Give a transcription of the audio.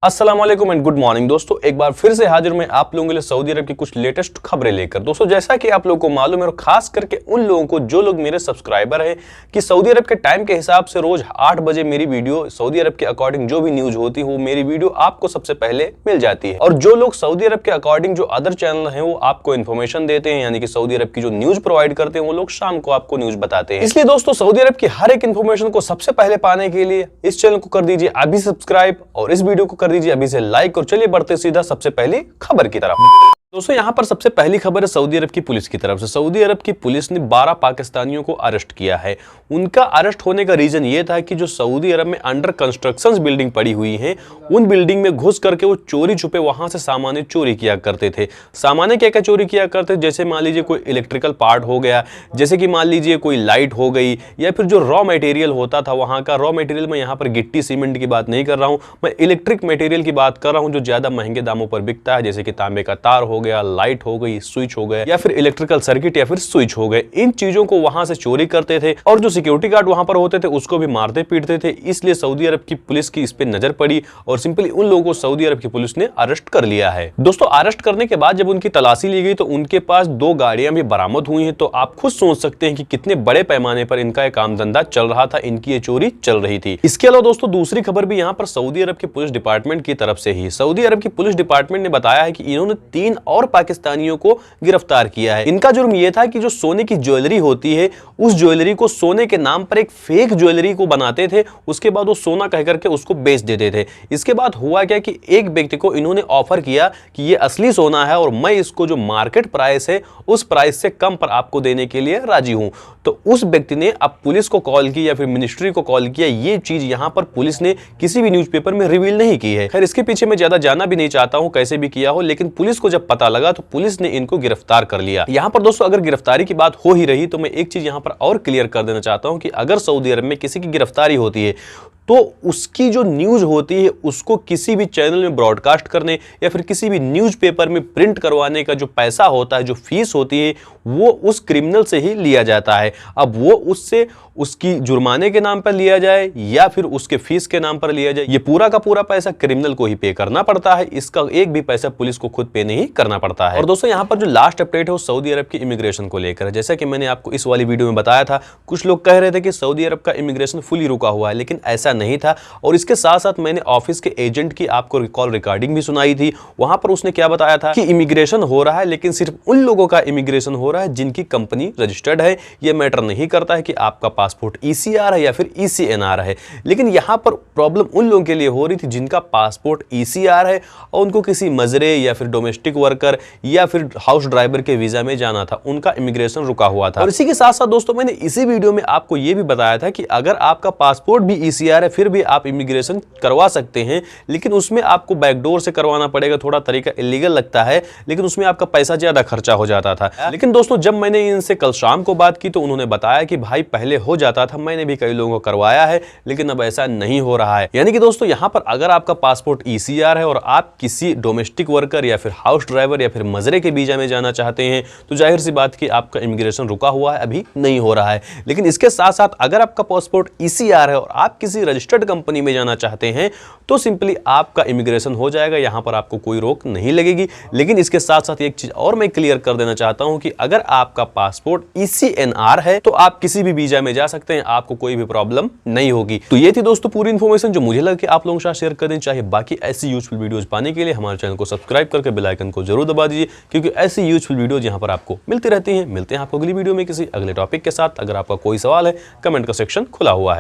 अस्सलाम वालेकुम and good morning दोस्तों, एक बार फिर से हाजिर मैं आप लोगों के लिए सऊदी अरब की कुछ लेटेस्ट खबरें लेकर। दोस्तों जैसा कि आप लोगों को मालूम है और खास करके उन लोगों को जो लोग मेरे सब्सक्राइबर हैं कि सऊदी अरब के टाइम के हिसाब से रोज 8 बजे मेरी वीडियो सऊदी अरब के अकॉर्डिंग जो भी न्यूज होती है वो मेरी वीडियो आपको सबसे पहले मिल जाती है। और जो लोग सऊदी अरब के अकॉर्डिंग जो अदर चैनल है वो आपको इन्फॉर्मेशन देते हैं, यानी कि सऊदी अरब की जो न्यूज प्रोवाइड करते हैं वो लोग शाम को आपको न्यूज बताते हैं। इसलिए दोस्तों सऊदी अरब की हर एक इन्फॉर्मेशन को सबसे पहले पाने के लिए इस चैनल को कर दीजिए अभी सब्सक्राइब और इस वीडियो को कर दीजिए अभी से लाइक। और चलिए बढ़ते सीधा सबसे पहली खबर की तरफ। दोस्तों यहां पर सबसे पहली खबर है सऊदी अरब की पुलिस की तरफ से। सऊदी अरब की पुलिस ने 12 पाकिस्तानियों को अरेस्ट किया है। उनका अरेस्ट होने का रीजन ये था कि जो सऊदी अरब में अंडर कंस्ट्रक्शन बिल्डिंग पड़ी हुई है उन बिल्डिंग में घुस करके वो चोरी छुपे वहां से सामान चोरी किया करते थे। सामान क्या क्या चोरी किया करते थे, जैसे मान लीजिए कोई इलेक्ट्रिकल पार्ट हो गया, जैसे कि मान लीजिए कोई लाइट हो गई, या फिर जो रॉ मटेरियल होता था वहां का। रॉ मटेरियल में यहाँ पर गिट्टी सीमेंट की बात नहीं कर रहा हूं, मैं इलेक्ट्रिक मटेरियल की बात कर रहा हूं जो ज्यादा महंगे दामों पर बिकता है, जैसे कि तांबे का तार हो गया, लाइट हो गई, स्विच हो गए, या फिर इलेक्ट्रिकल सर्किट या फिर स्विच हो गए। इन चीजों को वहां से चोरी करते थे और जो सिक्योरिटी गार्ड वहां पर होते थे उसको भी मारते पीटते थे। इसलिए सऊदी अरब की पुलिस की इस पे नजर पड़ी और सिंपली उन लोगों को सऊदी अरब की पुलिस ने अरेस्ट कर लिया है। दोस्तों अरेस्ट करने के बाद जब उनकी तलाशी ली गई तो उनके पास 2 गाड़ियां भी बरामद हुई हैं। तो आप खुद सोच सकते हैं कि कितने बड़े पैमाने पर इनका एक काम धंधा चल रहा था, इनकी ये चोरी चल रही थी। इसके अलावा दोस्तों दूसरी खबर भी यहाँ पर सऊदी अरब के पुलिस डिपार्टमेंट की तरफ से ही। सऊदी अरब की पुलिस डिपार्टमेंट ने बताया है कि इन्होंने 3 और पाकिस्तानियों को गिरफ्तार किया है। इनका जुर्म यह था कि जो सोने की ज्वेलरी होती है उस ज्वेलरी को सोने के नाम पर एक फेक ज्वेलरी को बनाते थे, उसके बाद वो सोना कह करके उसको बेच देते थे। इसके बाद हुआ क्या कि एक व्यक्ति को इन्होंने ऑफर किया कि ये असली सोना है और मैं इसको जो मार्केट प्राइस है उस प्राइस से कम पर आपको देने के लिए राजी हूं। तो उस व्यक्ति ने अब पुलिस को कॉल की या फिर मिनिस्ट्री को कॉल किया। ये चीज यहां पर पुलिस ने किसी भी न्यूज़पेपर में रिवील नहीं की है। खैर इसके पीछे मैं ज्यादा जाना भी नहीं चाहता हूं कैसे भी किया हो, लेकिन पुलिस को जब पता लगा तो पुलिस ने इनको गिरफ्तार कर लिया। यहां पर दोस्तों अगर गिरफ्तारी की बात हो ही रही तो मैं एक चीज यहां पर और क्लियर कर देना चाहता हूं कि अगर सऊदी अरब में किसी की गिरफ्तारी होती है तो उसकी जो न्यूज होती है उसको किसी भी चैनल में ब्रॉडकास्ट करने या फिर किसी भी न्यूज़पेपर में प्रिंट करवाने का जो पैसा होता है, जो फीस होती है, वो उस क्रिमिनल से ही लिया जाता है। अब वो उससे उसकी जुर्माने के नाम पर लिया जाए या फिर उसके फीस के नाम पर लिया जाए, ये पूरा का पूरा पैसा क्रिमिनल को ही पे करना पड़ता है। इसका एक भी पैसा पुलिस को खुद पे नहीं करना पड़ता है। और दोस्तों यहाँ पर जो लास्ट अपडेट है वो सऊदी अरब की इमिग्रेशन को लेकर है। जैसा कि मैंने आपको इस वाली वीडियो में बताया था, कुछ लोग कह रहे थे कि सऊदी अरब का इमिग्रेशन फुली रुका हुआ है, लेकिन ऐसा नहीं था। और इसके साथ साथ मैंने ऑफिस के एजेंट की आपको कॉल रिकॉर्डिंग भी सुनाई थी। वहां पर उसने क्या बताया था कि इमिग्रेशन हो रहा है, लेकिन सिर्फ उन लोगों का इमिग्रेशन हो रहा है जिनकी कंपनी रजिस्टर्ड है। यह मैटर नहीं करता है कि आपका पासपोर्ट ECR है या फिर ECNR है। लेकिन यहां पर प्रॉब्लम उन लोगों के लिए हो रही थी जिनका पासपोर्ट ECR है और उनको किसी मजरे या फिर डोमेस्टिक वर्कर या फिर हाउस ड्राइवर के वीजा में जाना था, उनका इमिग्रेशन रुका हुआ था। और इसी के साथ साथ दोस्तों मैंने इसी वीडियो में आपको यह भी बताया था कि अगर आपका पासपोर्ट भी ECR है फिर भी आप इमिग्रेशन करवा सकते हैं, लेकिन उसमें आपको बैकडोर से करवाना पड़ेगा। थोड़ा तरीका इलीगल लगता है, लेकिन उसमें आपका पैसा ज्यादा खर्चा हो जाता था। लेकिन दोस्तों जब मैंने इनसे कल शाम को बात की तो उन्होंने बताया कि भाई पहले हो जाता था, मैंने भी कई लोगों को करवाया है, लेकिन अब ऐसा नहीं हो रहा है। यानी कि दोस्तों यहां पर अगर आपका पासपोर्ट ECR है और आप किसी डोमेस्टिक वर्कर या फिर हाउस ड्राइवर या फिर मजरे के वीजा में जाना चाहते हैं तो जाहिर सी बात कि आपका इमिग्रेशन रुका हुआ है, अभी नहीं हो रहा है। लेकिन इसके साथ साथ अगर आपका पासपोर्ट ECR है और आप किसी रजिस्टर्ड कंपनी में जाना चाहते हैं तो सिंपली आपका इमिग्रेशन हो जाएगा, यहां पर आपको कोई रोक नहीं लगेगी। लेकिन इसके साथ साथ एक चीज और मैं क्लियर कर देना चाहता हूं कि अगर आपका पासपोर्ट ECNR है तो आप किसी भी वीजा में जा सकते हैं, आपको कोई भी प्रॉब्लम नहीं होगी। तो ये थी दोस्तों पूरी इंफॉर्मेशन जो मुझे लगा कि आप लोगों के साथ शेयर कर देनी चाहिए। बाकी ऐसी यूजफुल वीडियोस पाने के लिए हमारे चैनल को सब्सक्राइब करके बेल आइकन को जरूर दबा दीजिए, क्योंकि ऐसी यूजफुल वीडियोस यहां पर आपको मिलती रहती हैं। मिलते हैं आपको अगली वीडियो में किसी अगले टॉपिक के साथ। अगर आपका कोई सवाल है कमेंट का सेक्शन खुला हुआ है।